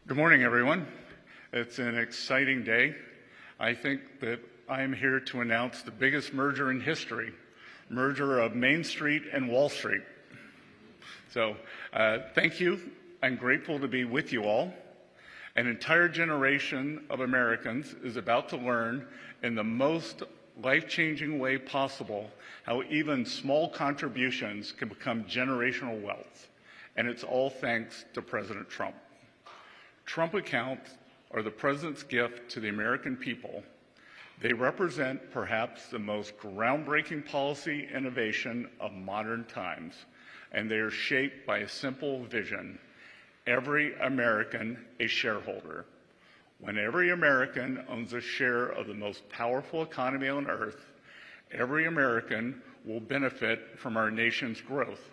Good morning, everyone. It's an exciting day. I think that I am here to announce the biggest merger in history, merger of Main Street and Wall Street. So thank you. I'm grateful to be with you all. An entire generation of Americans is about to learn in the most life-changing way possible how even small contributions can become generational wealth. And it's all thanks to President Trump. Trump accounts are the president's gift to the American people. They represent perhaps the most groundbreaking policy innovation of modern times, and they are shaped by a simple vision: every American a shareholder. When every American owns a share of the most powerful economy on earth, every American will benefit from our nation's growth.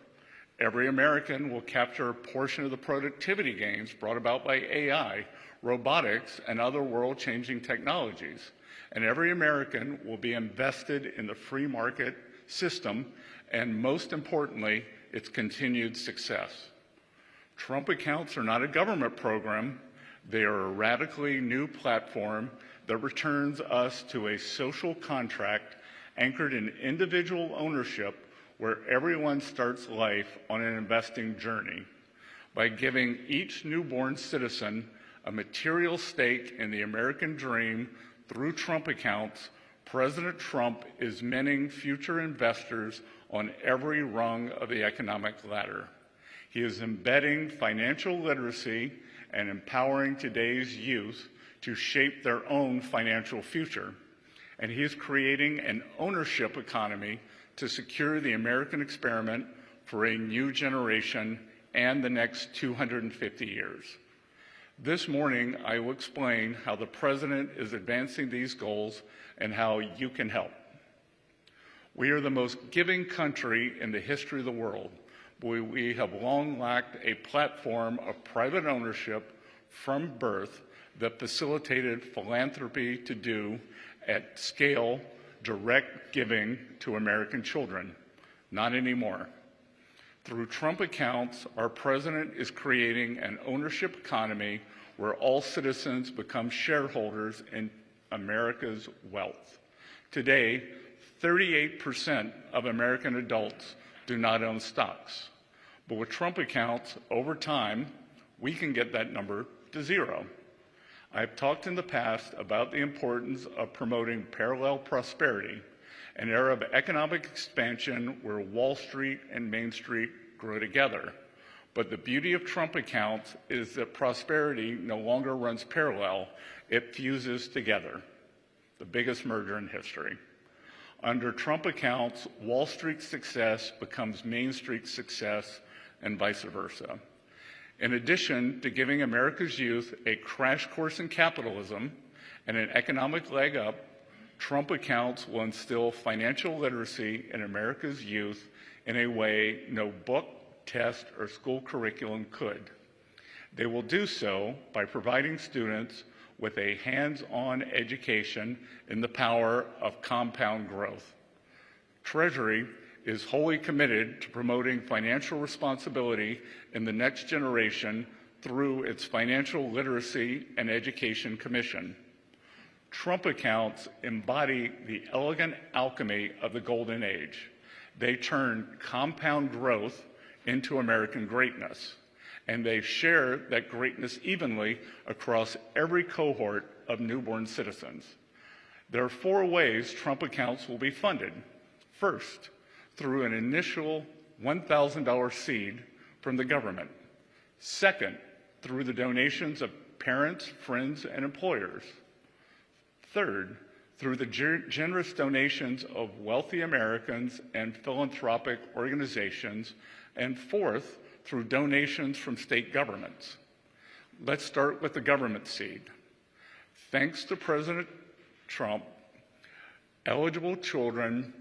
Every American will capture a portion of the productivity gains brought about by AI, robotics, and other world-changing technologies. And every American will be invested in the free market system and, most importantly, its continued success. Trump accounts are not a government program. They are a radically new platform that returns us to a social contract anchored in individual ownership, where everyone starts life on an investing journey. By giving each newborn citizen a material stake in the American dream through Trump accounts, President Trump is minting future investors on every rung of the economic ladder. He is embedding financial literacy and empowering today's youth to shape their own financial future. And he is creating an ownership economy to secure the American experiment for a new generation and the next 250 years. This morning, I will explain how the President is advancing these goals and how you can help. We are the most giving country in the history of the world, but we have long lacked a platform of private ownership from birth that facilitated philanthropy to do at scale direct giving to American children. Not anymore. Through Trump accounts, our president is creating an ownership economy where all citizens become shareholders in America's wealth. Today, 38% of American adults do not own stocks. But with Trump accounts, over time, we can get that number to zero. I've talked in the past about the importance of promoting parallel prosperity, an era of economic expansion where Wall Street and Main Street grow together. But the beauty of Trump accounts is that prosperity no longer runs parallel, it fuses together. The biggest merger in history. Under Trump accounts, Wall Street's success becomes Main Street's success, and vice versa. In addition to giving America's youth a crash course in capitalism and an economic leg up, Trump accounts will instill financial literacy in America's youth in a way no book, test, or school curriculum could. They will do so by providing students with a hands-on education in the power of compound growth. Treasury is wholly committed to promoting financial responsibility in the next generation through its Financial Literacy and Education Commission. Trump accounts embody the elegant alchemy of the golden age. They turn compound growth into American greatness, and they share that greatness evenly across every cohort of newborn citizens. There are 4 ways Trump accounts will be funded. First, through an initial $1,000 seed from the government. Second, through the donations of parents, friends, and employers. Third, through the generous donations of wealthy Americans and philanthropic organizations. And fourth, through donations from state governments. Let's start with the government seed. Thanks to President Trump, eligible children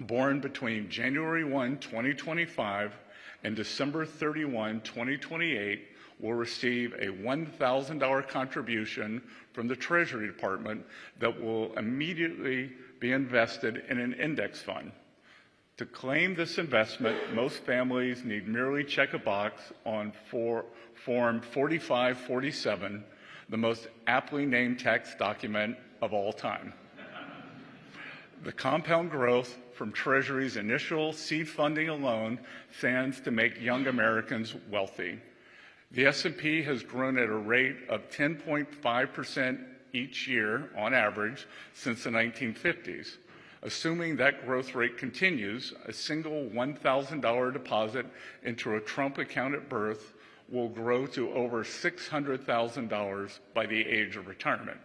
born between January 1, 2025 and December 31, 2028 will receive a $1,000 contribution from the Treasury Department that will immediately be invested in an index fund. To claim this investment, most families need merely check a box on Form 4547, the most aptly named tax document of all time. The compound growth from Treasury's initial seed funding alone stands to make young Americans wealthy. The S&P has grown at a rate of 10.5% each year on average since the 1950s. Assuming that growth rate continues, a single $1,000 deposit into a Trump account at birth will grow to over $600,000 by the age of retirement.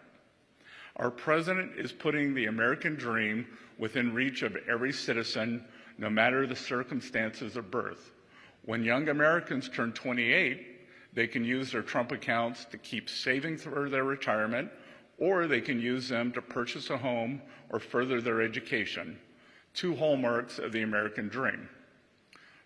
Our president is putting the American dream within reach of every citizen, no matter the circumstances of birth. When young Americans turn 28, they can use their Trump accounts to keep saving for their retirement, or they can use them to purchase a home or further their education, two hallmarks of the American dream.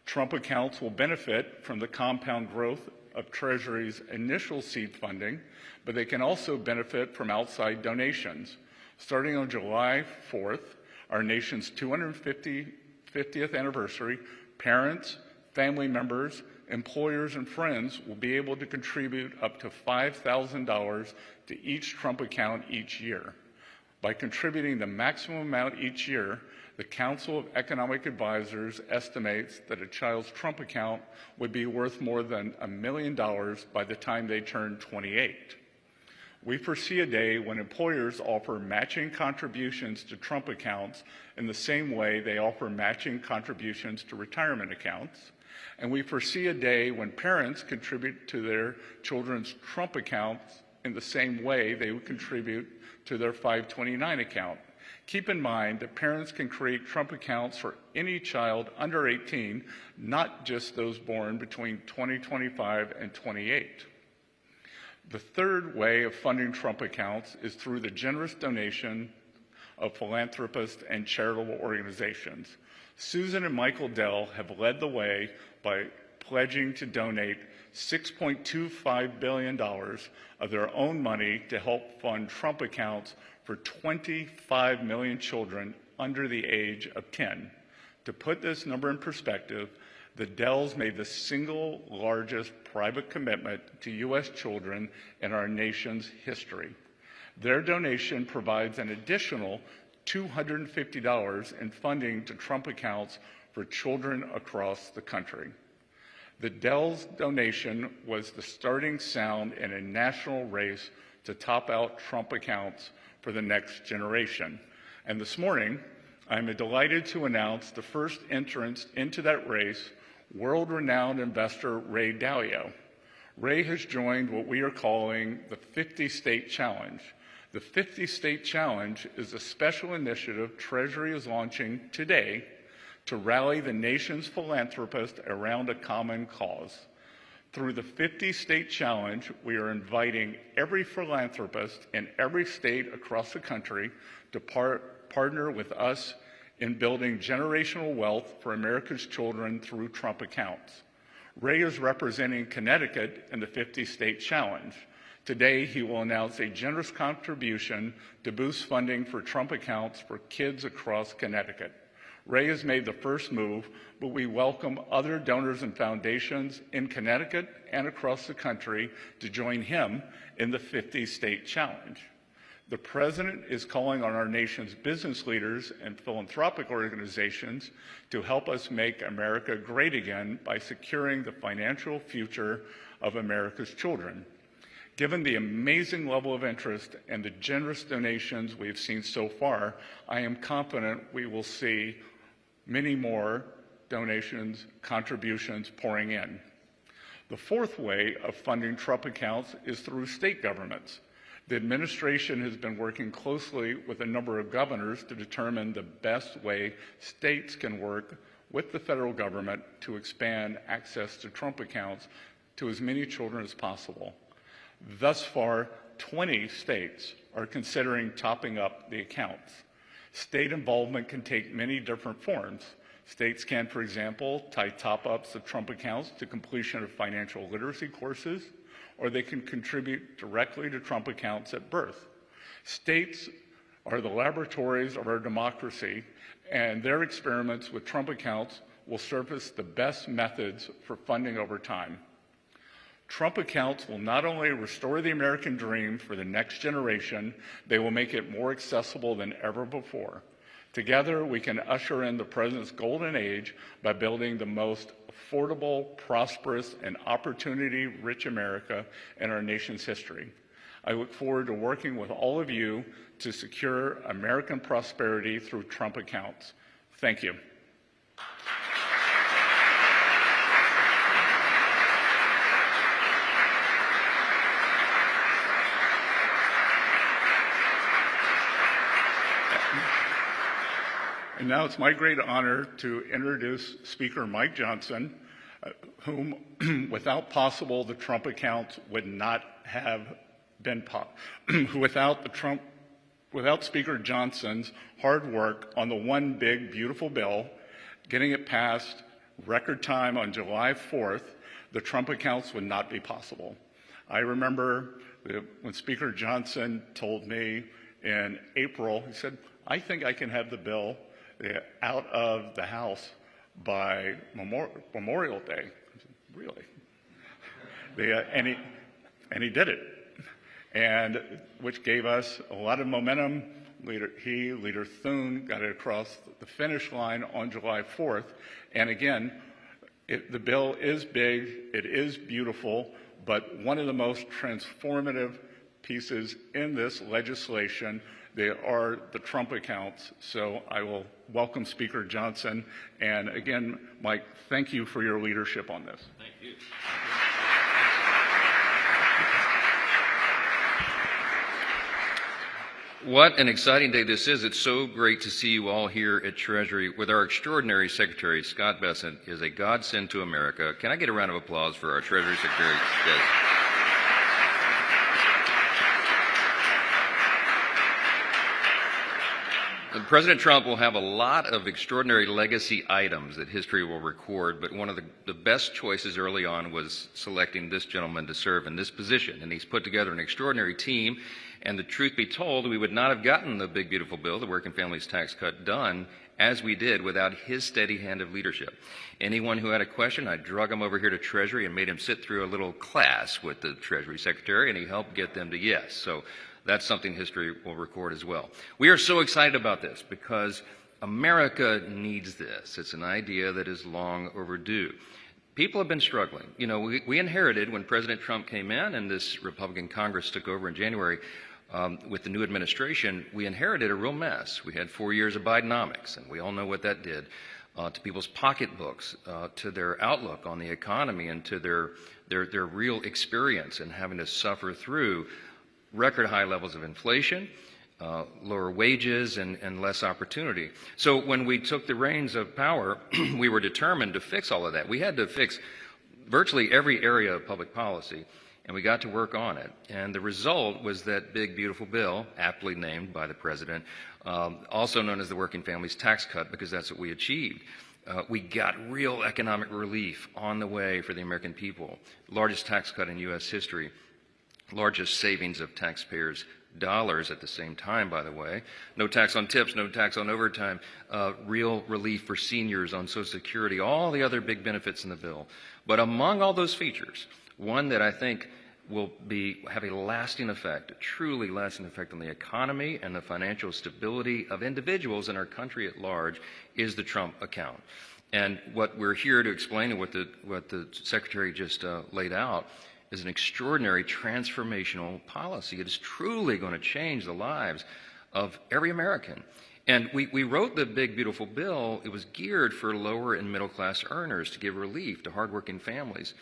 Trump accounts will benefit from the compound growth of Treasury's initial seed funding, but they can also benefit from outside donations. Starting on July 4th, our nation's 250th anniversary, parents, family members, employers, and friends will be able to contribute up to $5,000 to each Trump account each year. By contributing the maximum amount each year, the Council of Economic Advisors estimates that a child's Trump account would be worth more than $1 million by the time they turn 28. We foresee a day when employers offer matching contributions to Trump accounts in the same way they offer matching contributions to retirement accounts. And we foresee a day when parents contribute to their children's Trump accounts in the same way they would contribute to their 529 account. Keep in mind that parents can create Trump accounts for any child under 18, not just those born between 2025 and 28. The third way of funding Trump accounts is through the generous donation of philanthropists and charitable organizations. Susan and Michael Dell have led the way by pledging to donate $6.25 billion of their own money to help fund Trump accounts for 25 million children under the age of 10. To put this number in perspective, the Dells made the single largest private commitment to U.S. children in our nation's history. Their donation provides an additional $250 in funding to Trump accounts for children across the country. The Dells donation was the starting sound in a national race to top out Trump accounts for the next generation. And this morning, I'm delighted to announce the first entrance into that race, world-renowned investor Ray Dalio. Ray has joined what we are calling the 50-State Challenge. The 50-State Challenge is a special initiative Treasury is launching today to rally the nation's philanthropists around a common cause. Through the 50-State Challenge, we are inviting every philanthropist in every state across the country to partner with us in building generational wealth for America's children through Trump accounts. Ray is representing Connecticut in the 50-State Challenge. Today, he will announce a generous contribution to boost funding for Trump accounts for kids across Connecticut. Ray has made the first move, but we welcome other donors and foundations in Connecticut and across the country to join him in the 50-State Challenge. The President is calling on our nation's business leaders and philanthropic organizations to help us make America great again by securing the financial future of America's children. Given the amazing level of interest and the generous donations we've seen so far, I am confident we will see many more donations, contributions pouring in. The fourth way of funding Trump accounts is through state governments. The administration has been working closely with a number of governors to determine the best way states can work with the federal government to expand access to Trump accounts to as many children as possible. Thus far, 20 states are considering topping up the accounts. State involvement can take many different forms. States can, for example, tie top-ups of Trump accounts to completion of financial literacy courses, or they can contribute directly to Trump accounts at birth. States are the laboratories of our democracy, and their experiments with Trump accounts will surface the best methods for funding over time. Trump accounts will not only restore the American dream for the next generation, they will make it more accessible than ever before. Together, we can usher in the President's golden age by building the most affordable, prosperous, and opportunity-rich America in our nation's history. I look forward to working with all of you to secure American prosperity through Trump accounts. Thank you. And now it's my great honor to introduce Speaker Mike Johnson, whom without possible the Trump accounts would not have been without Speaker Johnson's hard work on the one big beautiful bill, getting it passed record time on July 4th, the Trump accounts would not be possible. I remember when Speaker Johnson told me in April, he said, I think I can have the bill out of the House by Memorial Day. I said, really? And he did it, and which gave us a lot of momentum. Leader Thune got it across the finish line on July 4th. And again, the bill is big, it is beautiful, but one of the most transformative pieces in this legislation, they are the Trump accounts. So I will welcome Speaker Johnson. And again, Mike, thank you for your leadership on this. Thank you. What an exciting day this is. It's so great to see you all here at Treasury with our extraordinary Secretary, Scott Bessent, is a godsend to America. Can I get a round of applause for our Treasury Secretary? Yes. President Trump will have a lot of extraordinary legacy items that history will record, but one of the best choices early on was selecting this gentleman to serve in this position. And he's put together an extraordinary team, and the truth be told, we would not have gotten the big, beautiful bill, the Working Families Tax Cut, done as we did without his steady hand of leadership. Anyone who had a question, I drug him over here to Treasury and made him sit through a little class with the Treasury Secretary, and he helped get them to yes. So that's something history will record as well. We are so excited about this because America needs this. It's an idea that is long overdue. People have been struggling. You know, we inherited when President Trump came in and this Republican Congress took over in January with the new administration, we inherited a real mess. We had 4 years of Bidenomics, and we all know what that did to people's pocketbooks, to their outlook on the economy, and to their real experience in having to suffer through record high levels of inflation, lower wages, and less opportunity. So when we took the reins of power, we were determined to fix all of that. We had to fix virtually every area of public policy, and we got to work on it. And the result was that big, beautiful bill, aptly named by the president, also known as the Working Families Tax Cut, because that's what we achieved. We got real economic relief on the way for the American people. Largest tax cut in U.S. history. Largest savings of taxpayers' dollars at the same time, by the way. No tax on tips, no tax on overtime, real relief for seniors on Social Security, all the other big benefits in the bill. But among all those features, one that I think will have a lasting effect, a truly lasting effect on the economy and the financial stability of individuals in our country at large is the Trump account. And what we're here to explain and what the Secretary just laid out is an extraordinary transformational policy. It is truly going to change the lives of every American. And we wrote the big, beautiful bill. It was geared for lower and middle class earners to give relief to hardworking families.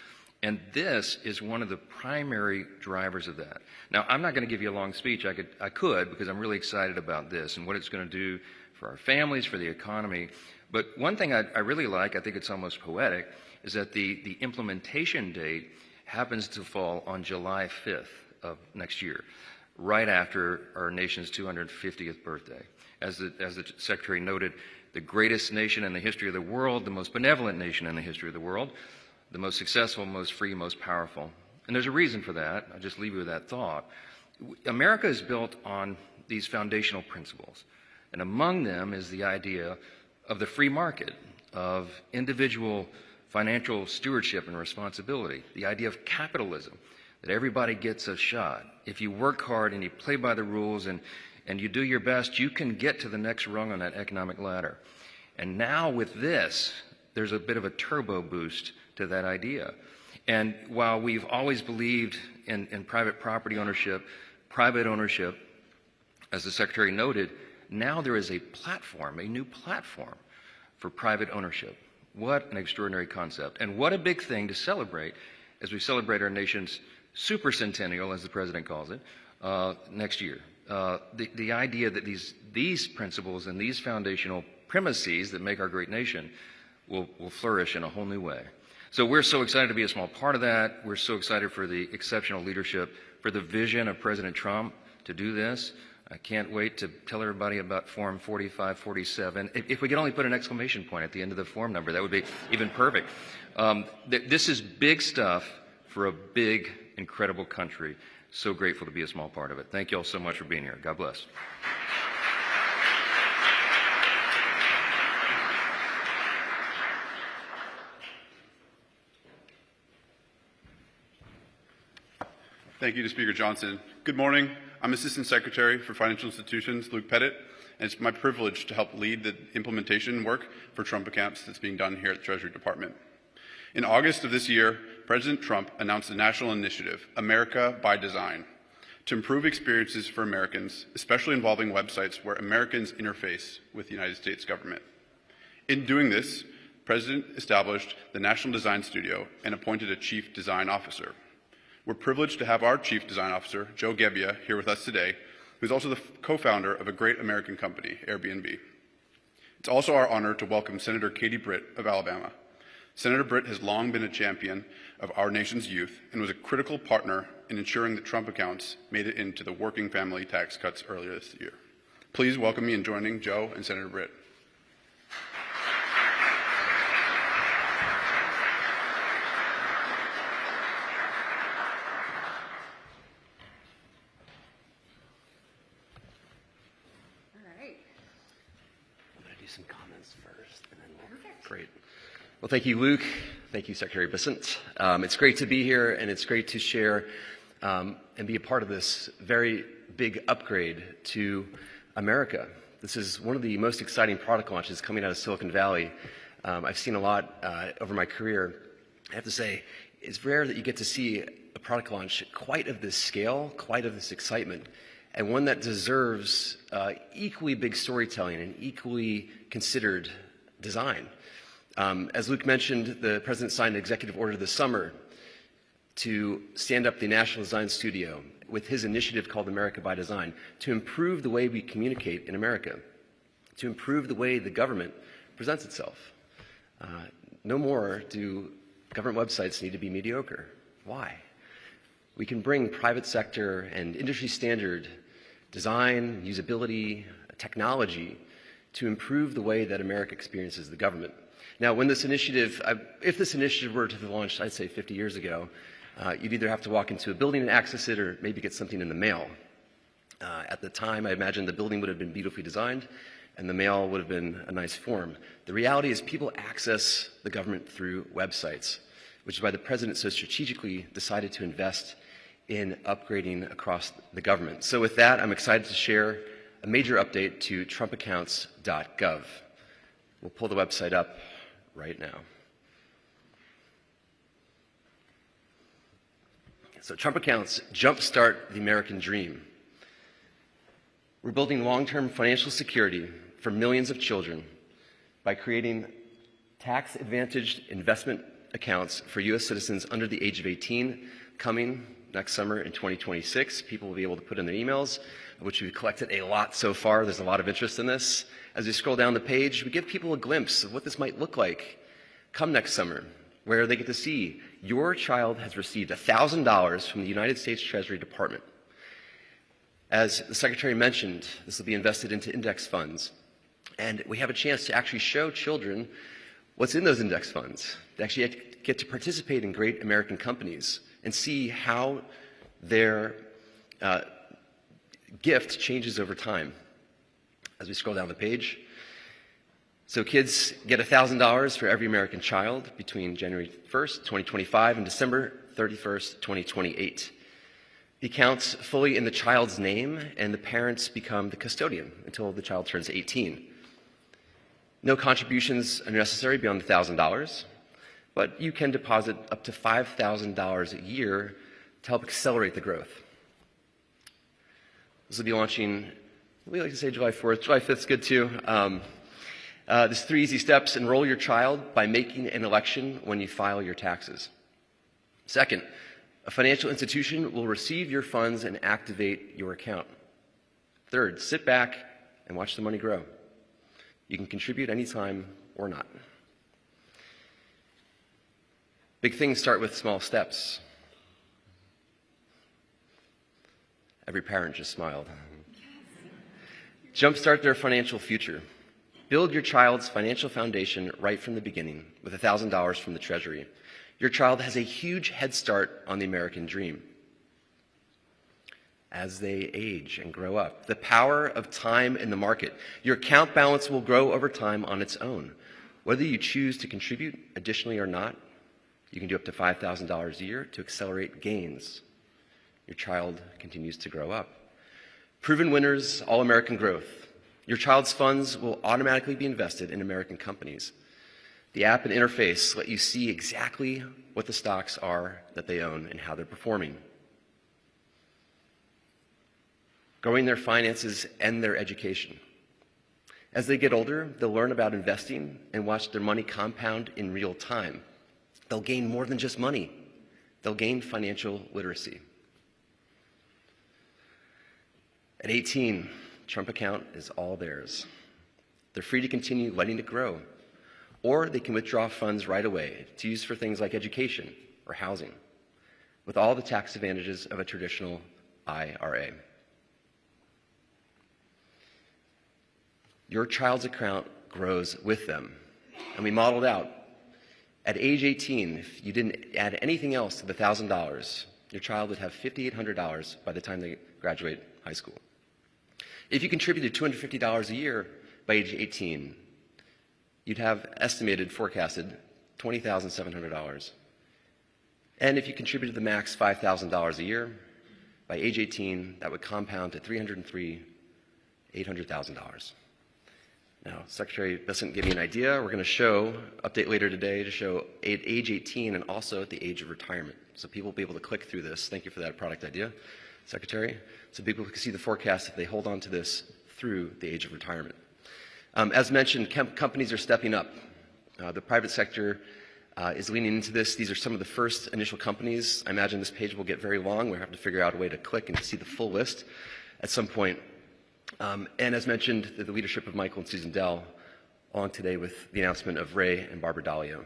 And this is one of the primary drivers of that. Now, I'm not going to give you a long speech. I could because I'm really excited about this and what it's going to do for our families, for the economy. But one thing I really like, I think it's almost poetic, is that the implementation date happens to fall on July 5th of next year, right after our nation's 250th birthday. As the Secretary noted, the greatest nation in the history of the world, the most benevolent nation in the history of the world, the most successful, most free, most powerful. And there's a reason for that. I'll just leave you with that thought. America is built on these foundational principles, and among them is the idea of the free market, of individual financial stewardship and responsibility, the idea of capitalism, that everybody gets a shot. If you work hard and you play by the rules and you do your best, you can get to the next rung on that economic ladder. And now with this, there's a bit of a turbo boost to that idea. And while we've always believed in private property ownership, private ownership, as the Secretary noted, now there is a platform, a new platform for private ownership. What an extraordinary concept. And what a big thing to celebrate as we celebrate our nation's supercentennial, as the President calls it, next year. The idea that these principles and these foundational premises that make our great nation will flourish in a whole new way. So we're so excited to be a small part of that. We're so excited for the exceptional leadership, for the vision of President Trump to do this. I can't wait to tell everybody about Form 4547. If we could only put an exclamation point at the end of the form number, that would be even perfect. This is big stuff for a big, incredible country. So grateful to be a small part of it. Thank you all so much for being here. God bless. Thank you to Speaker Johnson. Good morning. I'm Assistant Secretary for Financial Institutions, Luke Pettit, and it's my privilege to help lead the implementation work for Trump accounts that's being done here at the Treasury Department. In August of this year, President Trump announced a national initiative, America by Design, to improve experiences for Americans, especially involving websites where Americans interface with the United States government. In doing this, the President established the National Design Studio and appointed a Chief Design Officer. We're privileged to have our Chief Design Officer, Joe Gebbia, here with us today, who's also the co-founder of a great American company, Airbnb. It's also our honor to welcome Senator Katie Britt of Alabama. Senator Britt has long been a champion of our nation's youth and was a critical partner in ensuring that Trump accounts made it into the working family tax cuts earlier this year. Please welcome me in joining Joe and Senator Britt. Some comments first, and then Great. Well, thank you, Luke. Thank you, Secretary Bessent. It's great to be here, and it's great to share and be a part of this very big upgrade to America. This is one of the most exciting product launches coming out of Silicon Valley. I've seen a lot over my career. I have to say, it's rare that you get to see a product launch quite of this scale, quite of this excitement, and one that deserves equally big storytelling and equally considered design. As Luke mentioned, the President signed an executive order this summer to stand up the National Design Studio with his initiative called America by Design to improve the way we communicate in America, to improve the way the government presents itself. No more do government websites need to be mediocre. Why? We can bring private sector and industry standard design, usability, technology to improve the way that America experiences the government. Now, when this initiative, if this initiative were to have launched, I'd say 50 years ago, you'd either have to walk into a building and access it or maybe get something in the mail. At the time, I imagine the building would have been beautifully designed and the mail would have been a nice form. The reality is people access the government through websites, which is why the President so strategically decided to invest in upgrading across the government. So with that, I'm excited to share a major update to trumpaccounts.gov. We'll pull the website up right now. So Trump accounts jumpstart the American dream. We're building long-term financial security for millions of children by creating tax-advantaged investment accounts for U.S. citizens under the age of 18 coming next summer in 2026. People will be able to put in their emails, which we've collected a lot so far. There's a lot of interest in this. As we scroll down the page, we give people a glimpse of what this might look like come next summer, where they get to see your child has received $1,000 from the United States Treasury Department. As the Secretary mentioned, this will be invested into index funds. And we have a chance to actually show children what's in those index funds. They actually get to participate in great American companies and see how their gift changes over time. As we scroll down the page, so kids get $1,000 for every American child between January 1st, 2025 and December 31st, 2028. The account's fully in the child's name, and the parents become the custodian until the child turns 18. No contributions are necessary beyond $1,000, but you can deposit up to $5,000 a year to help accelerate the growth. This will be launching, we like to say July 4th. July 5th is good too. There's 3 easy steps. Enroll your child by making an election when you file your taxes. Second, a financial institution will receive your funds and activate your account. Third, sit back and watch the money grow. You can contribute anytime or not. Big things start with small steps. Every parent just smiled. Jumpstart their financial future. Build your child's financial foundation right from the beginning with $1,000 from the Treasury. Your child has a huge head start on the American dream. As they age and grow up, the power of time in the market. Your account balance will grow over time on its own. Whether you choose to contribute additionally or not, you can do up to $5,000 a year to accelerate gains. Your child continues to grow up. Proven winners, all-American growth. Your child's funds will automatically be invested in American companies. The app and interface let you see exactly what the stocks are that they own and how they're performing. Growing their finances and their education. As they get older, they'll learn about investing and watch their money compound in real time. They'll gain more than just money. They'll gain financial literacy. At 18, Trump account is all theirs. They're free to continue letting it grow, or they can withdraw funds right away to use for things like education or housing, with all the tax advantages of a traditional IRA. Your child's account grows with them, and we modeled out. At age 18, if you didn't add anything else to the $1,000, your child would have $5,800 by the time they graduate high school. If you contributed $250 a year by age 18, you'd have forecasted $20,700. And if you contributed the max $5,000 a year, by age 18, that would compound to $800,000. Now, Secretary Bessent gave me an idea. We're going to update later today to show at age 18 and also at the age of retirement. So people will be able to click through this. Thank you for that product idea, Secretary. So people can see the forecast if they hold on to this through the age of retirement. As mentioned, companies are stepping up. The private sector is leaning into this. These are some of the first initial companies. I imagine this page will get very long. We'll have to figure out a way to click and see the full list at some point. And as mentioned, the leadership of Michael and Susan Dell, along today with the announcement of Ray and Barbara Dalio,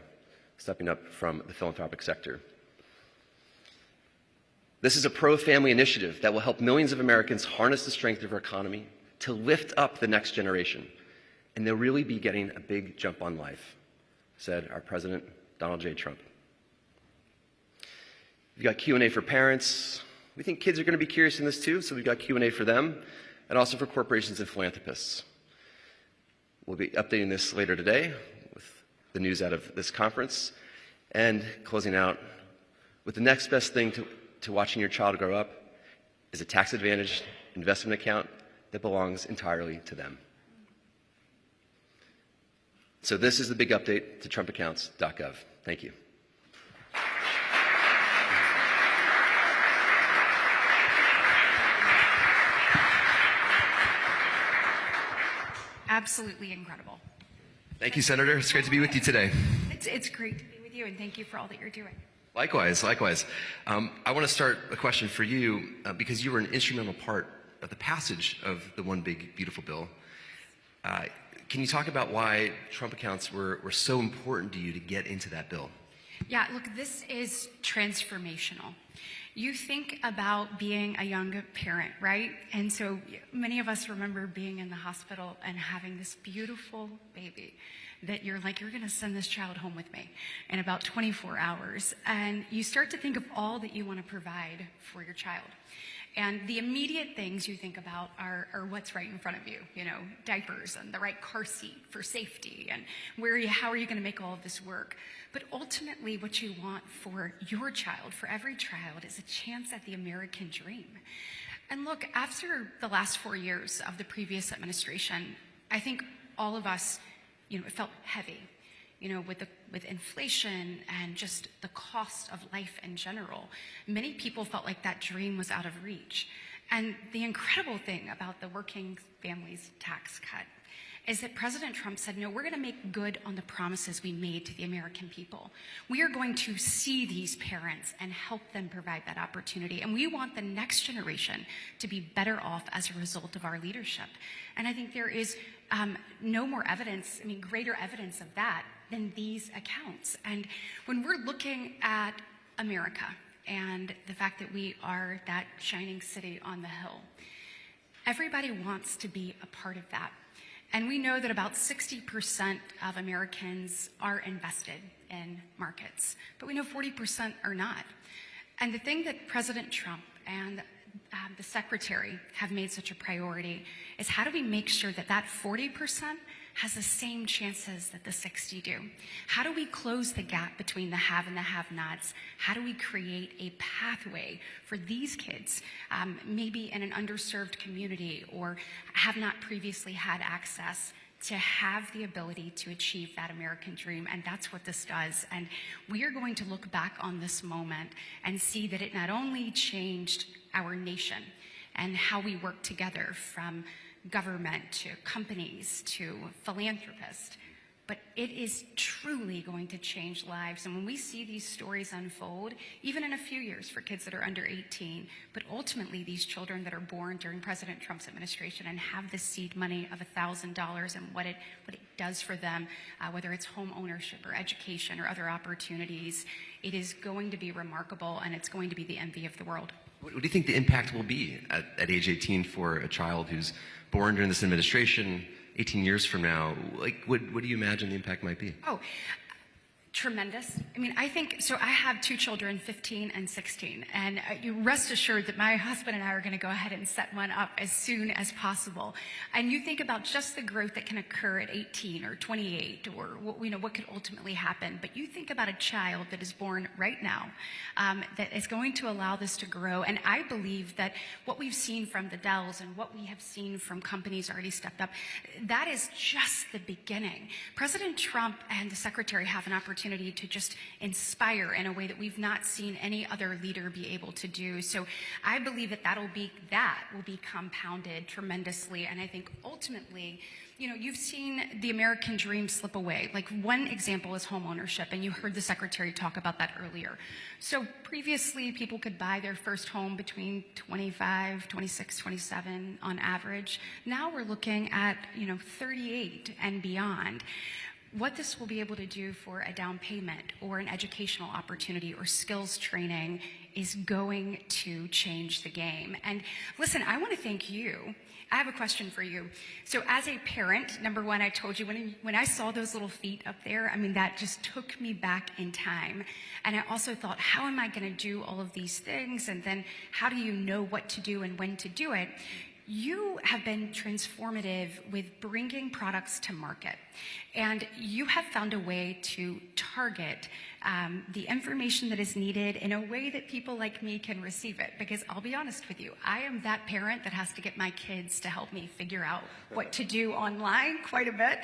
stepping up from the philanthropic sector. This is a pro-family initiative that will help millions of Americans harness the strength of our economy to lift up the next generation. And they'll really be getting a big jump on life, said our President, Donald J. Trump. We've got Q&A for parents. We think kids are going to be curious in this too, so we've got Q&A for them, and also for corporations and philanthropists. We'll be updating this later today with the news out of this conference, and closing out with the next best thing to watching your child grow up is a tax-advantaged investment account that belongs entirely to them. So this is the big update to trumpaccounts.gov. Thank you. Absolutely incredible. Thank you, Senator. It's great to be with you today. It's great to be with you, and thank you for all that you're doing. Likewise. I want to start a question for you because you were an instrumental part of the passage of the One Big Beautiful Bill. Can you talk about why Trump accounts were so important to you to get into that bill? Yeah, look, this is transformational. You think about being a young parent, right? And so many of us remember being in the hospital and having this beautiful baby that you're like, you're going to send this child home with me in about 24 hours. And you start to think of all that you want to provide for your child. And the immediate things you think about are what's right in front of you, diapers and the right car seat for safety and how are you going to make all of this work. But ultimately what you want for your child, for every child, is a chance at the American dream. And look, after the last 4 years of the previous administration, I think all of us, it felt heavy, with inflation and just the cost of life in general. Many people felt like that dream was out of reach. And the incredible thing about the working families tax cut is that President Trump said, no, we're going to make good on the promises we made to the American people. We are going to see these parents and help them provide that opportunity. And we want the next generation to be better off as a result of our leadership. And I think there is no more evidence, greater evidence of that than these accounts. And when we're looking at America and the fact that we are that shining city on the hill, everybody wants to be a part of that. And we know that about 60% of Americans are invested in markets, but we know 40% are not. And the thing that President Trump and the Secretary have made such a priority is how do we make sure that that 40% has the same chances that the 60 do? How do we close the gap between the have and the have-nots? How do we create a pathway for these kids, maybe in an underserved community or have not previously had access, to have the ability to achieve that American dream? And that's what this does. And we are going to look back on this moment and see that it not only changed our nation and how we work together, from government to companies to philanthropists, but it is truly going to change lives. And when we see these stories unfold, even in a few years for kids that are under 18, but ultimately these children that are born during President Trump's administration and have this seed money of $1,000 and what it does for them, whether it's home ownership or education or other opportunities, it is going to be remarkable, and it's going to be the envy of the world. What do you think the impact will be at age 18 for a child who's born during this administration 18 years from now? What do you imagine the impact might be? Oh, tremendous. I think, so I have two children, 15 and 16, and you rest assured that my husband and I are going to go ahead and set one up as soon as possible. And you think about just the growth that can occur at 18 or 28 or what could ultimately happen. But you think about a child that is born right now that is going to allow this to grow. And I believe that what we've seen from the Dells and what we have seen from companies already stepped up, that is just the beginning. President Trump and the Secretary have an opportunity to just inspire in a way that we've not seen any other leader be able to do. So I believe that will be compounded tremendously. And I think ultimately, you've seen the American dream slip away. Like, one example is home ownership, and you heard the Secretary talk about that earlier. So previously, people could buy their first home between 25, 26, 27 on average. Now we're looking at, 38 and beyond. What this will be able to do for a down payment or an educational opportunity or skills training is going to change the game. And listen, I want to thank you. I have a question for you. So as a parent, number one, I told you when I saw those little feet up there, that just took me back in time. And I also thought, how am I going to do all of these things? And then how do you know what to do and when to do it? You have been transformative with bringing products to market, and you have found a way to target the information that is needed in a way that people like me can receive it. Because I'll be honest with you, I am that parent that has to get my kids to help me figure out what to do online quite a bit.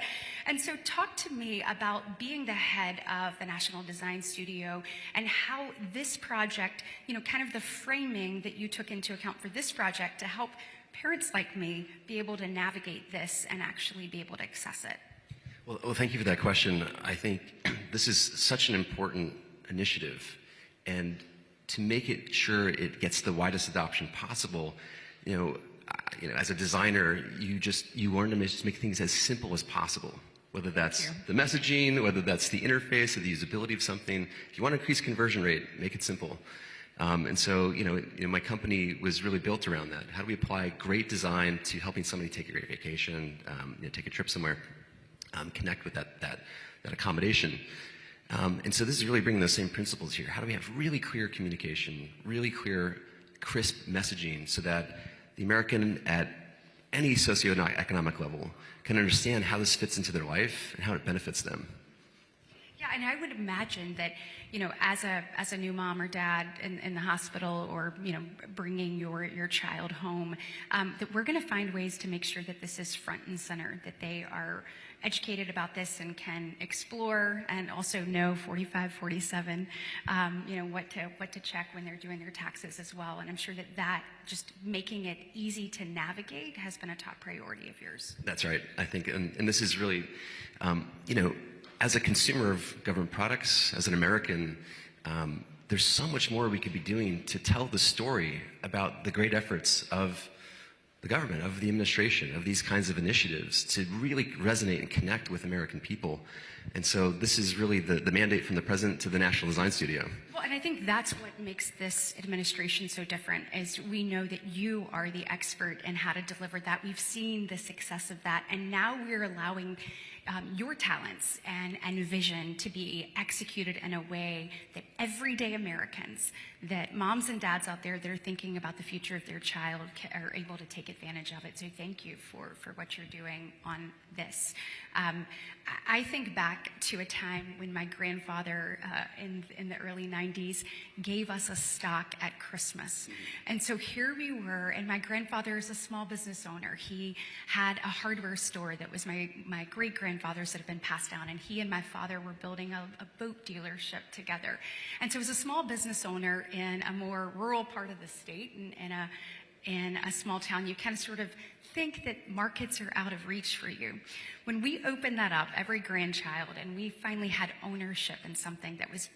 And so talk to me about being the head of the National Design Studio and how this project, kind of the framing that you took into account for this project to help parents like me be able to navigate this and actually be able to access it. Well, thank you for that question. I think this is such an important initiative, and to make it sure it gets the widest adoption possible, as a designer, you learn to just make things as simple as possible. Whether that's the messaging, whether that's the interface or the usability of something. If you want to increase conversion rate, make it simple. And so, my company was really built around that. How do we apply great design to helping somebody take a great vacation, take a trip somewhere, connect with that accommodation? And so this is really bringing those same principles here. How do we have really clear communication, really clear crisp messaging so that the American at any socioeconomic level can understand how this fits into their life and how it benefits them. Yeah, and I would imagine that, as a new mom or dad in the hospital, or, bringing your child home, that we're going to find ways to make sure that this is front and center, that they are educated about this and can explore and also know 45, 47, what to check when they're doing their taxes as well. And I'm sure that just making it easy to navigate has been a top priority of yours. That's right. I think, and this is really, as a consumer of government products, as an American, there's so much more we could be doing to tell the story about the great efforts of the government, of the administration, of these kinds of initiatives to really resonate and connect with American people. And so this is really the mandate from the president to the National Design Studio. Well, and I think that's what makes this administration so different, is we know that you are the expert in how to deliver that. We've seen the success of that, and now we're allowing your talents and vision to be executed in a way that everyday Americans, that moms and dads out there that are thinking about the future of their child are able to take advantage of it. So thank you for what you're doing on this. I think back to a time when my grandfather in the early 90s gave us a stock at Christmas. And so here we were, and my grandfather is a small business owner. He had a hardware store that was my great-grandfather's that had been passed down, and he and my father were building a boat dealership together. And so as a small business owner in a more rural part of the state, in a small town, you kind of sort of think that markets are out of reach for you. When we opened that up, every grandchild, and we finally had ownership in something that was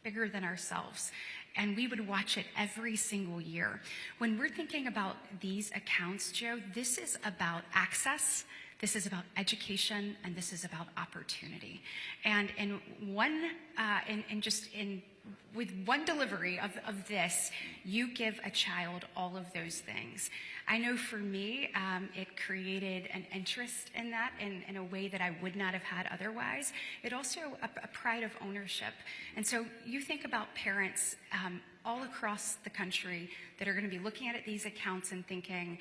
bigger than ourselves, and we would watch it every single year. When we're thinking about these accounts, Joe, this is about access, this is about education, and this is about opportunity. And with one delivery of this, you give a child all of those things. I know for me, it created an interest in that in a way that I would not have had otherwise. It also a pride of ownership. And so you think about parents all across the country that are going to be looking at these accounts and thinking,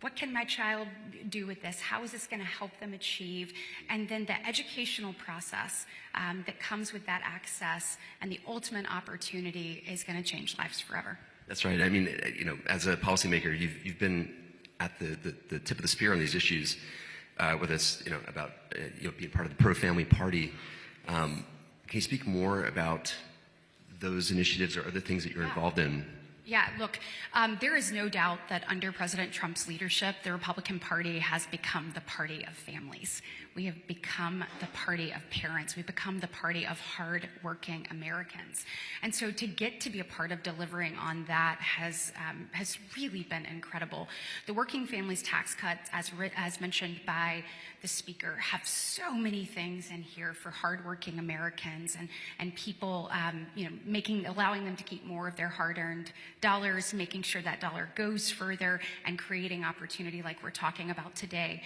what can my child do with this? How is this going to help them achieve? And then the educational process that comes with that access and the ultimate opportunity is going to change lives forever. That's right. I mean, as a policymaker, you've been at the tip of the spear on these issues, whether it's about being part of the pro-family party. Can you speak more about those initiatives or other things that you're involved in? Yeah, look, there is no doubt that under President Trump's leadership, the Republican Party has become the party of families. We have become the party of parents. We've become the party of hard-working Americans. And so to get to be a part of delivering on that has really been incredible. The Working Families Tax Cuts, as mentioned by the speaker, have so many things in here for hardworking Americans and people, allowing them to keep more of their hard-earned dollars, making sure that dollar goes further, and creating opportunity like we're talking about today.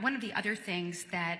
One of the other things that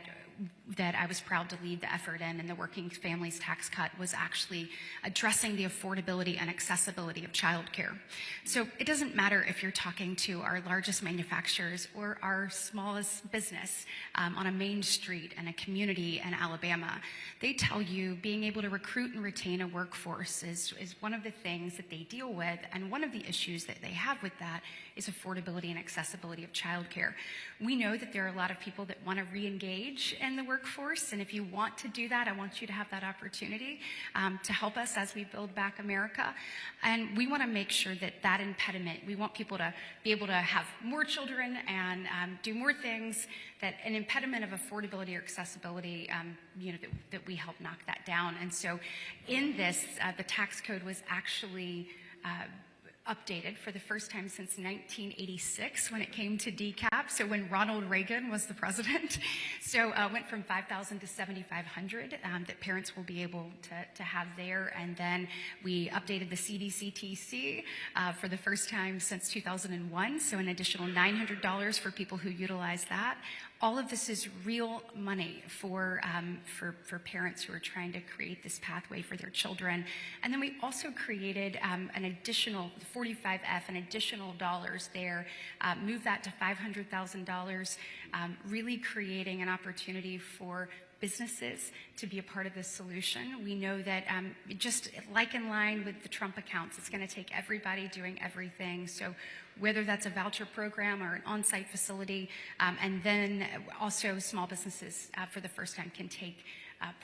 I was proud to lead the effort in the Working Families Tax Cut was actually addressing the affordability and accessibility of childcare. So it doesn't matter if you're talking to our largest manufacturers or our smallest business on a main street in a community in Alabama. They tell you being able to recruit and retain a workforce is one of the things that they deal with, and one of the issues that they have with that is affordability and accessibility of childcare. We know that there are a lot of people that want to re-engage in the workforce, and if you want to do that, I want you to have that opportunity to help us as we build back America. And we want to make sure that impediment, we want people to be able to have more children and do more things, that an impediment of affordability or accessibility, that we help knock that down. And so in this, the tax code was actually updated for the first time since 1986 when it came to decap. So when Ronald Reagan was the president. So went from $5,000 to $7,500 that parents will be able to have there. And then we updated the CDCTC for the first time since 2001. So an additional $900 for people who utilize that. All of this is real money for parents who are trying to create this pathway for their children. And then we also created an additional 45F and additional dollars there, move that to $500,000, really creating an opportunity for businesses to be a part of this solution. We know that just like in line with the Trump accounts, it's going to take everybody doing everything. So whether that's a voucher program or an on-site facility, and then also small businesses for the first time can take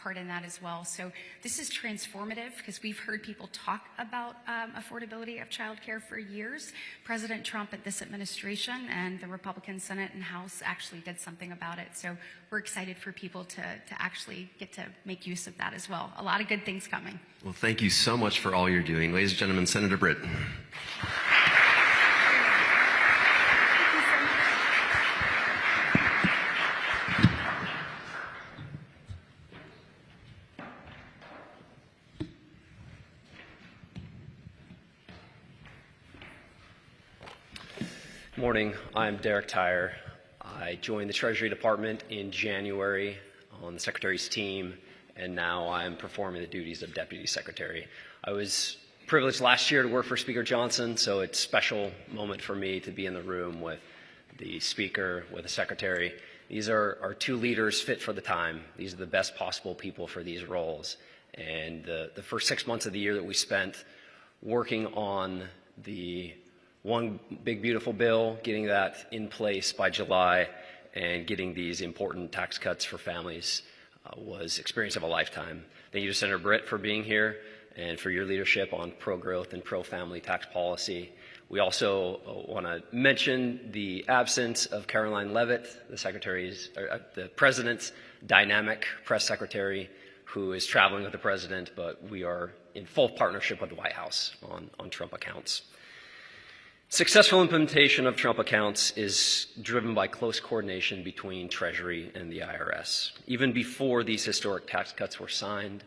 part in that as well. So this is transformative because we've heard people talk about affordability of childcare for years. President Trump at this administration and the Republican Senate and House actually did something about it. So we're excited for people to actually get to make use of that as well. A lot of good things coming. Well, thank you so much for all you're doing. Ladies and gentlemen, Senator Britt. Good morning. I'm Derek Tyre. I joined the Treasury Department in January on the Secretary's team, and now I'm performing the duties of Deputy Secretary. I was privileged last year to work for Speaker Johnson, so it's a special moment for me to be in the room with the Speaker, with the Secretary. These are our two leaders fit for the time. These are the best possible people for these roles. And the first 6 months of the year that we spent working on the one big beautiful bill, getting that in place by July, and getting these important tax cuts for families was experience of a lifetime. Thank you to Senator Britt for being here and for your leadership on pro-growth and pro-family tax policy. We also want to mention the absence of Caroline Leavitt, the President's dynamic press secretary, who is traveling with the President, but we are in full partnership with the White House on Trump accounts. Successful implementation of Trump accounts is driven by close coordination between Treasury and the IRS. Even before these historic tax cuts were signed,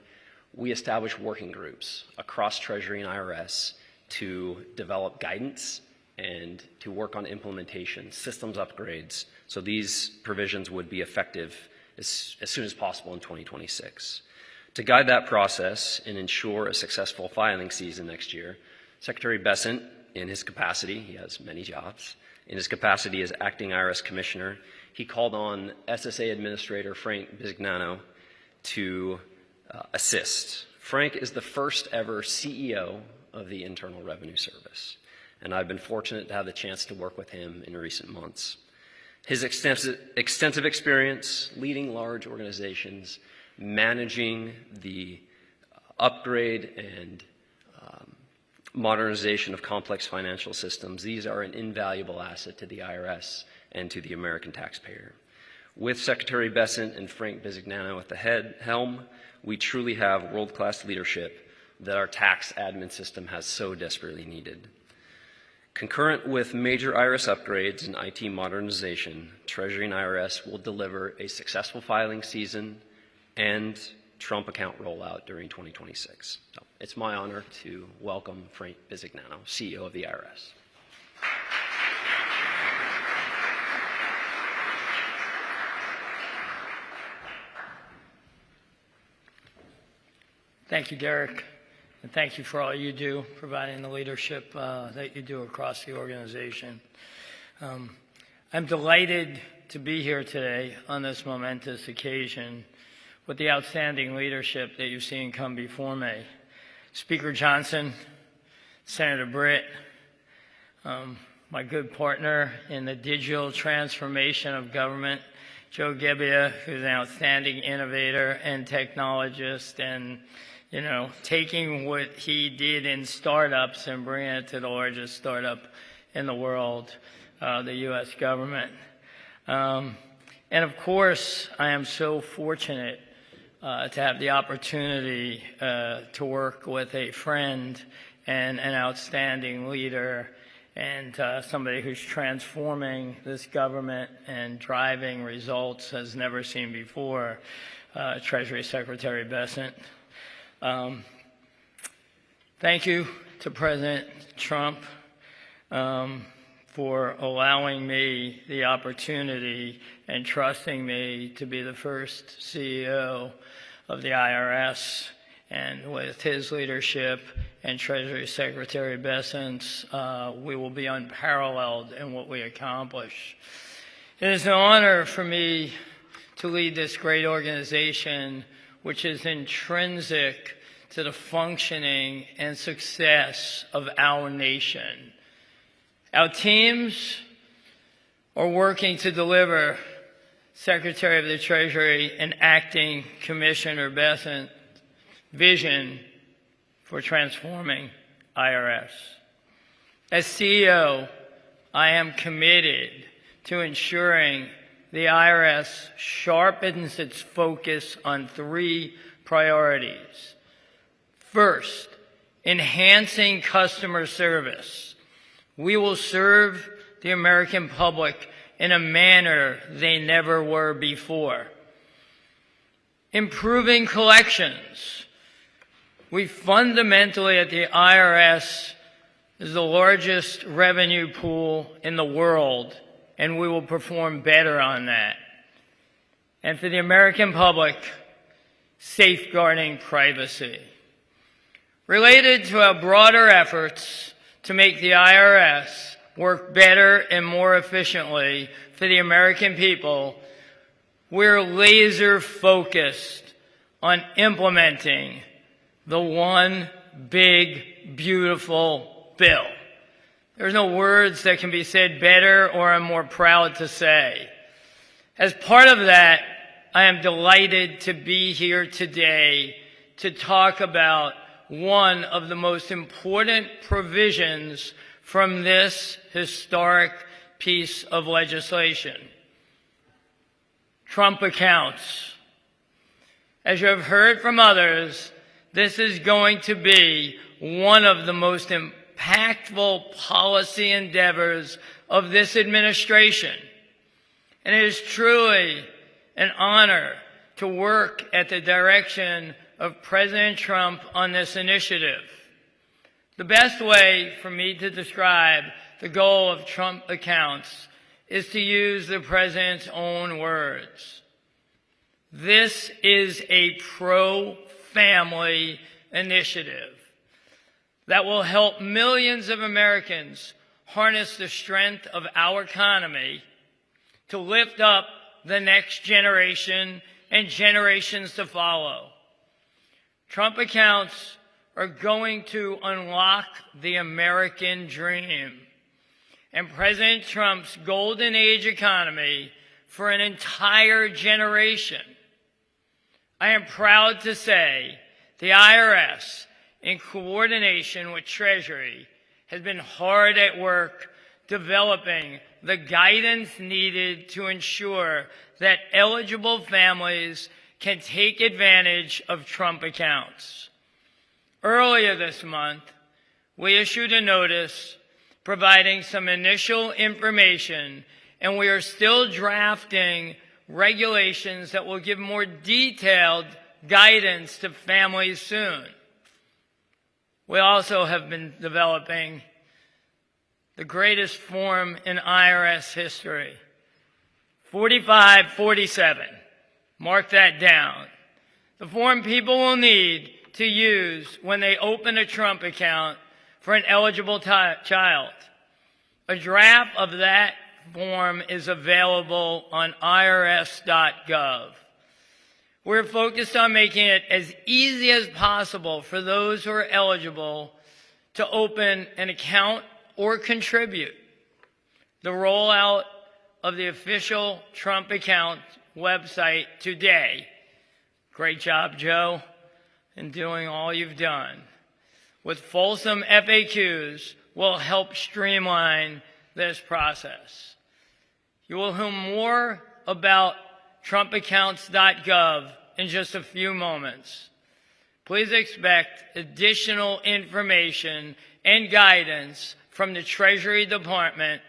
we established working groups across Treasury and IRS to develop guidance and to work on implementation, systems upgrades, so these provisions would be effective as soon as possible in 2026. To guide that process and ensure a successful filing season next year, Secretary Bessent, in his capacity, he has many jobs, in his capacity as acting IRS commissioner, he called on SSA Administrator Frank Bisignano to assist. Frank is the first ever CEO of the Internal Revenue Service, and I've been fortunate to have the chance to work with him in recent months. His extensive experience leading large organizations, managing the upgrade and modernization of complex financial systems, these are an invaluable asset to the IRS and to the American taxpayer. With Secretary Bessent and Frank Bisignano at the helm, we truly have world-class leadership that our tax admin system has so desperately needed. Concurrent with major IRS upgrades and IT modernization, Treasury and IRS will deliver a successful filing season and Trump account rollout during 2026. So it's my honor to welcome Frank Bisignano, CEO of the IRS. Thank you, Derek, and thank you for all you do, providing the leadership that you do across the organization. I'm delighted to be here today on this momentous occasion with the outstanding leadership that you've seen come before me. Speaker Johnson, Senator Britt, my good partner in the digital transformation of government, Joe Gebbia, who's an outstanding innovator and technologist, and taking what he did in startups and bringing it to the largest startup in the world, the U.S. government. And of course, I am so fortunate to have the opportunity to work with a friend and an outstanding leader and somebody who's transforming this government and driving results as never seen before, Treasury Secretary Bessent. Thank you to President Trump for allowing me the opportunity and trusting me to be the first CEO of the IRS And with his leadership and Treasury Secretary Bessent's, we will be unparalleled in what we accomplish. It is an honor for me to lead this great organization, which is intrinsic to the functioning and success of our nation. Our teams are working to deliver Secretary of the Treasury and Acting Commissioner Bessent vision for transforming IRS. As CEO, I am committed to ensuring the IRS sharpens its focus on 3 priorities. First, enhancing customer service. We will serve the American public in a manner they never were before. Improving collections. We fundamentally at the IRS is the largest revenue pool in the world, and we will perform better on that. And for the American public, safeguarding privacy. Related to our broader efforts to make the IRS work better and more efficiently for the American people, we're laser focused on implementing the one big, beautiful bill. There's no words that can be said better or I'm more proud to say. As part of that, I am delighted to be here today to talk about one of the most important provisions from this historic piece of legislation. Trump accounts. As you have heard from others, this is going to be one of the most impactful policy endeavors of this administration. And it is truly an honor to work at the direction of President Trump on this initiative. The best way for me to describe the goal of Trump accounts is to use the President's own words. This is a pro-family initiative that will help millions of Americans harness the strength of our economy to lift up the next generation and generations to follow. Trump accounts are going to unlock the American dream and President Trump's golden age economy for an entire generation. I am proud to say the IRS, in coordination with Treasury, has been hard at work developing the guidance needed to ensure that eligible families can take advantage of Trump accounts. Earlier this month, we issued a notice providing some initial information, and we are still drafting regulations that will give more detailed guidance to families soon. We also have been developing the greatest form in IRS history, 4547. Mark that down. The form people will need to use when they open a Trump account for an eligible child. A draft of that form is available on irs.gov. We're focused on making it as easy as possible for those who are eligible to open an account or contribute. The rollout of the official Trump account website today. Great job, Joe, in doing all you've done. With fulsome FAQs will help streamline this process. You will hear more about trumpaccounts.gov in just a few moments. Please expect additional information and guidance from the Treasury Department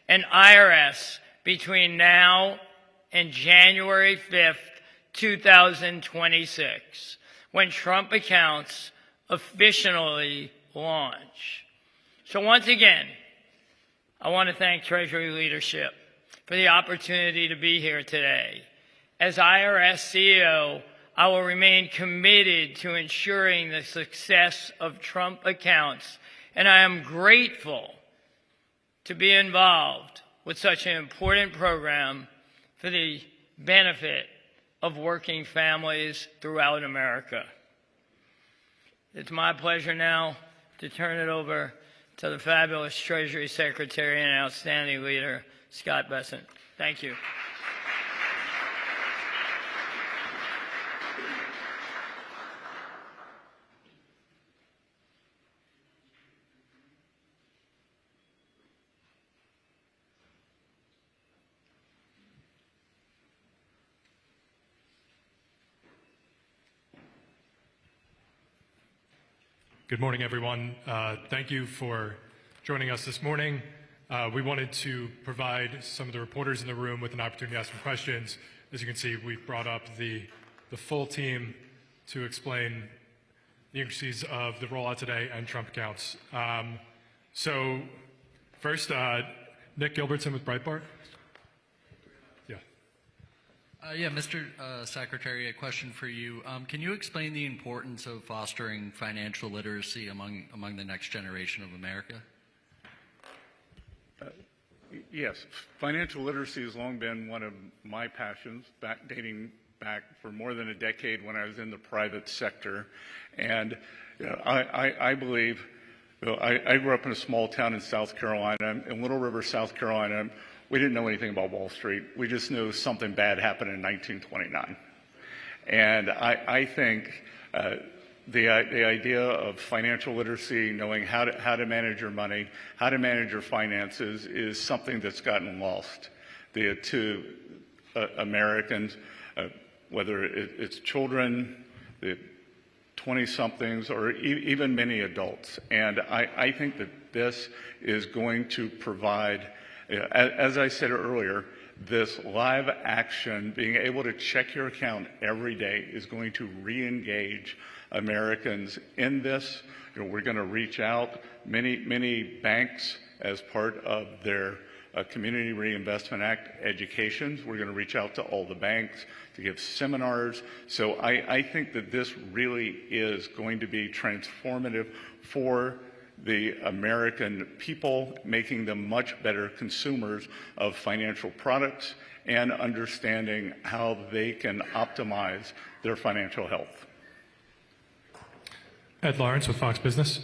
and IRS between now and January 5th, 2026, when Trump accounts officially launch. So once again, I want to thank Treasury leadership for the opportunity to be here today. As IRS CEO, I will remain committed to ensuring the success of Trump accounts, and I am grateful to be involved with such an important program for the benefit of working families throughout America. It's my pleasure now to turn it over to the fabulous Treasury Secretary and outstanding leader, Scott Bessent. Thank you. Good morning, everyone. Thank you for joining us this morning. We wanted to provide some of the reporters in the room with an opportunity to ask some questions. As you can see, we've brought up the full team to explain the intricacies of the rollout today and Trump accounts. So first, Nick Gilbertson with Breitbart. Yeah, Mr. Secretary, a question for you. Can you explain the importance of fostering financial literacy among the next generation of America? Yes, financial literacy has long been one of my passions, dating back for more than a decade when I was in the private sector. And I believe, I grew up in a small town in South Carolina, in Little River, South Carolina. We didn't know anything about Wall Street. We just knew something bad happened in 1929. And I think the idea of financial literacy, knowing how to manage your money, how to manage your finances, is something that's gotten lost to Americans, whether it's children, the 20-somethings, or even many adults. And I think that this is going to provide, as I said earlier, this live action, being able to check your account every day, is going to re-engage Americans in this. We're going to reach out. Many banks, as part of their Community Reinvestment Act educations, we're going to reach out to all the banks to give seminars. So I think that this really is going to be transformative for the American people, making them much better consumers of financial products and understanding how they can optimize their financial health. Ed Lawrence with Fox Business.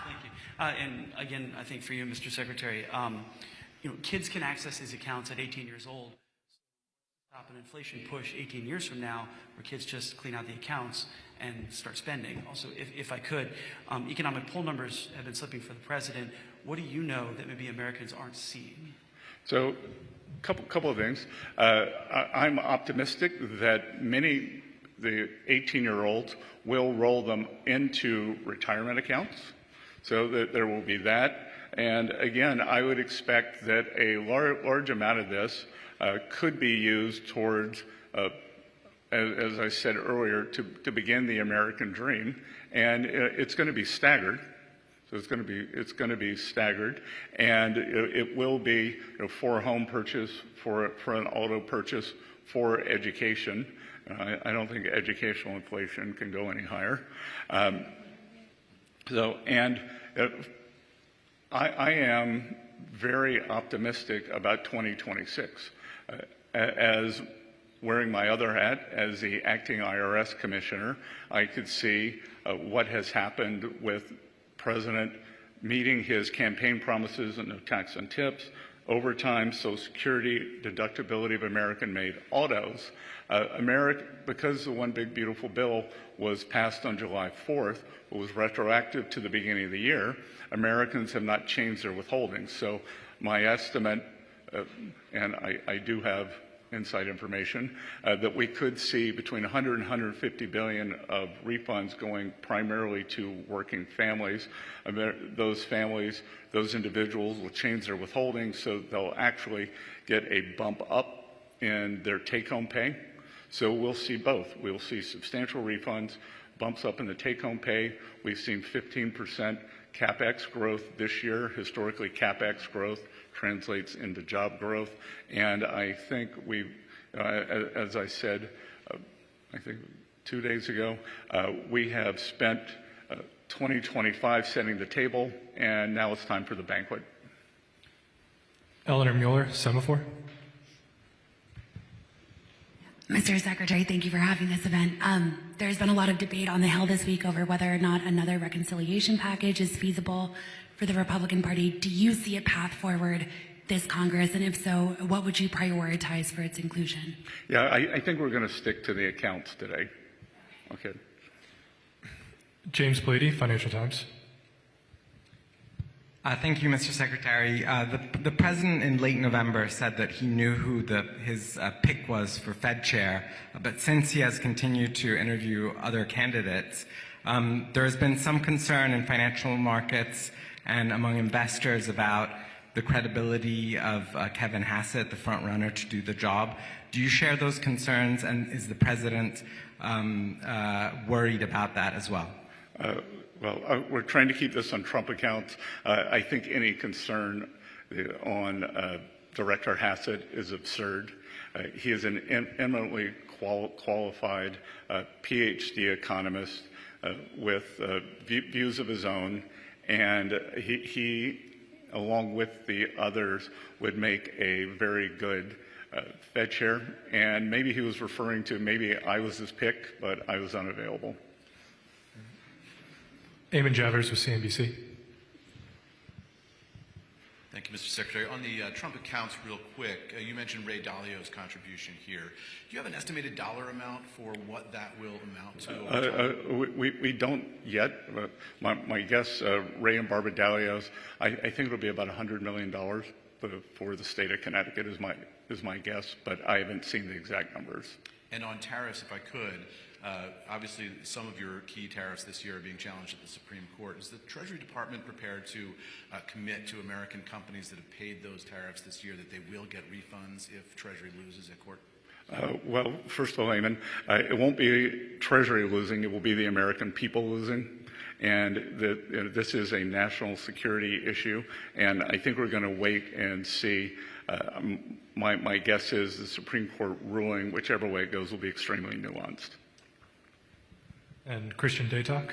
Thank you. And again, I think for you, Mr. Secretary, kids can access these accounts at 18 years old. Stop an inflation push 18 years from now, where kids just clean out the accounts and start spending. Also, if I could, economic poll numbers have been slipping for the president. What do you know that maybe Americans aren't seeing? So, couple of things. I'm optimistic that the 18-year-olds will roll them into retirement accounts, so that there will be that. And again, I would expect that a large amount of this could be used towards, as I said earlier, to begin the American dream. And it's going to be staggered. So it's going to be staggered, and it will be for a home purchase, for an auto purchase, for education. I don't think educational inflation can go any higher. I am very optimistic about 2026. As wearing my other hat as the acting IRS commissioner, I could see what has happened with President meeting his campaign promises and no tax on tips, overtime, Social Security, deductibility of American-made autos. Because the One Big Beautiful Bill was passed on July 4th, it was retroactive to the beginning of the year, Americans have not changed their withholdings. So my estimate, and I do have inside information, that we could see between 100 and 150 billion of refunds going primarily to working families. Those families, those individuals will change their withholdings, so they'll actually get a bump up in their take-home pay. So we'll see both. We'll see substantial refunds, bumps up in the take-home pay. We've seen 15% CapEx growth this year. Historically, CapEx growth translates into job growth. And I think As I said, I think 2 days ago, we have spent 2025 setting the table, and now it's time for the banquet. Eleanor Mueller, Semaphore. Mr. Secretary, thank you for having this event. There's been a lot of debate on the Hill this week over whether or not another reconciliation package is feasible for the Republican Party. Do you see a path forward this Congress? And if so, what would you prioritize for its inclusion? Yeah, I think we're going to stick to the accounts today. Okay. James Blady, Financial Times. Thank you, Mr. Secretary. The president in late November said that he knew who his pick was for Fed chair, but since he has continued to interview other candidates, there has been some concern in financial markets and among investors about the credibility of Kevin Hassett, the front runner to do the job. Do you share those concerns, and is the president worried about that as well? We're trying to keep this on Trump accounts. I think any concern on Director Hassett is absurd. He is an eminently qualified PhD economist with views of his own, and he, along with the others, would make a very good Fed chair. And maybe he was referring to maybe I was his pick, but I was unavailable. Eamon Javers with CNBC. Thank you, Mr. Secretary. On the Trump accounts, real quick, you mentioned Ray Dalio's contribution here. Do you have an estimated dollar amount for what that will amount to? We don't yet. My guess, Ray and Barbara Dalio's, I think it'll be about $100 million for the state of Connecticut is my guess, but I haven't seen the exact numbers. And on tariffs, if I could, obviously some of your key tariffs this year are being challenged at the Supreme Court. Is the Treasury Department prepared to commit to American companies that have paid those tariffs this year that they will get refunds if Treasury loses at court? Well, first of all, Eamon, it won't be Treasury losing, it will be the American people losing. And this is a national security issue, and I think we're going to wait and see. My guess is the Supreme Court ruling, whichever way it goes, will be extremely nuanced. And Christian Daytalk.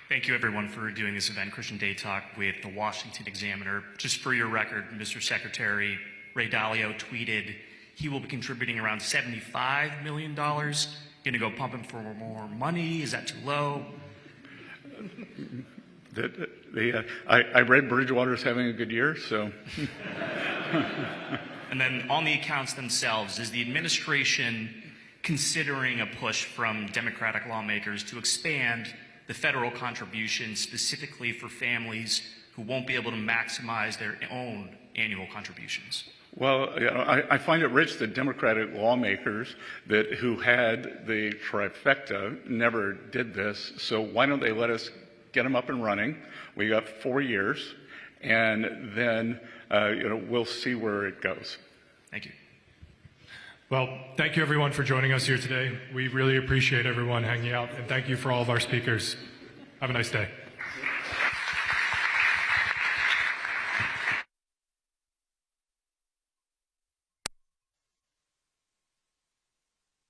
Thank you, everyone, for doing this event. Christian Daytalk with the Washington Examiner. Just for your record, Mr. Secretary, Ray Dalio tweeted he will be contributing around $75 million. Going to go pumping for more money? Is that too low? I read Bridgewater's having a good year, so. And then on the accounts themselves, is the administration considering a push from Democratic lawmakers to expand the federal contribution specifically for families who won't be able to maximize their own annual contributions? Well, I find it rich that Democratic lawmakers who had the trifecta never did this. So why don't they let us get them up and running? We got 4 years, and then we'll see where it goes. Thank you. Well, thank you everyone for joining us here today. We really appreciate everyone hanging out, and thank you for all of our speakers. Have a nice day.